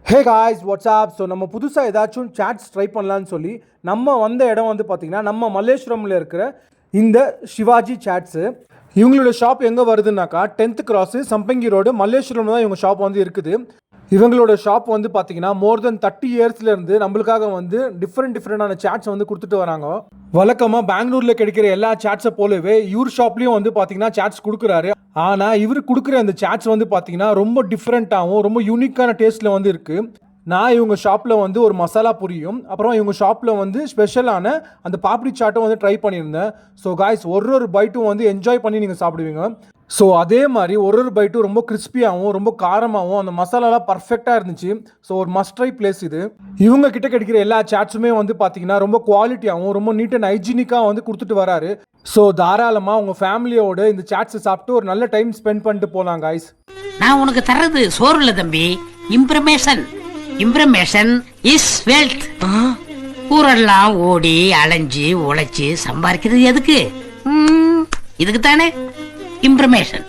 Hey guys WhatsApp. So நம்ம புதுசாக ஏதாச்சும் சாட்ஸ் ட்ரை பண்ணலான்னு சொல்லி நம்ம வந்த இடம் வந்து பார்த்திங்கன்னா நம்ம மல்லேஸ்வரமில் இருக்கிற இந்த சிவாஜி சாட்ஸு. இவங்களோட ஷாப் எங்கே வருதுன்னாக்கா 10th கிராஸு சம்பங்கி ரோடு மல்லேஸ்வரம் தான் இவங்க ஷாப் வந்து இருக்குது. இவங்களோட ஷாப் வந்து பார்த்தீங்கன்னா மோர் தென் 30 இயர்ஸ்லேருந்து நம்மளுக்காக வந்து டிஃப்ரெண்டான சாட்ஸ் வந்து கொடுத்துட்டு வராங்க. வழக்கமாக பெங்களூரில் கிடைக்கிற எல்லா சாட்ஸை போலவே இவர் ஷாப்லேயும் வந்து பார்த்தீங்கன்னா சாட்ஸ் கொடுக்குறாரு. ஆனால் இவர் கொடுக்குற அந்த சாட்ஸ் வந்து பார்த்தீங்கன்னா ரொம்ப டிஃப்ரெண்ட்டாகவும் ரொம்ப யூனிக்கான டேஸ்ட்டில் வந்து இருக்குது. நான் இவங்க ஷாப்பில் வந்து ஒரு மசாலா பூரியும் அப்புறம் இவங்க ஷாப்பில் வந்து ஸ்பெஷலான அந்த பாப்டி சாட்டும் வந்து ட்ரை பண்ணியிருந்தேன். ஸோ காய்ஸ் ஒரு பைட்டும் வந்து என்ஜாய் பண்ணி நீங்கள் சாப்பிடுவீங்க. ஸோ அதே மாதிரி ஒரு பைட்டும் ரொம்ப கிறிஸ்பியாகவும் ரொம்ப காரமாகவும் அந்த மசாலாலாம் பர்ஃபெக்டாக இருந்துச்சு. ஸோ ஒரு மஸ்ட் ட்ரை பிளேஸ் இது. இவங்க கிட்ட கிடைக்கிற எல்லா சாட்ஸுமே வந்து பார்த்தீங்கன்னா ரொம்ப குவாலிட்டியாகவும் ரொம்ப நீட் அண்ட் ஹைஜீனிக்காக வந்து கொடுத்துட்டு வராரு. ஸோ தாராளமாக உங்கள் ஃபேமிலியோட இந்த சாட்ஸை சாப்பிட்டு ஒரு நல்ல டைம் ஸ்பெண்ட் பண்ணிட்டு போகலாம் காய்ஸ். நான் உனக்கு தர்றது சோறு இல்ல தம்பி, இம்ப்ரமேஷன். இம்ப்ரமேஷன் இஸ் வெல்த். ஊரெல்லாம் ஓடி அலைஞ்சு உழைச்சு சம்பாதிக்கிறது எதுக்கு? இதுக்கு தானே இம்ப்ரமேஷன்.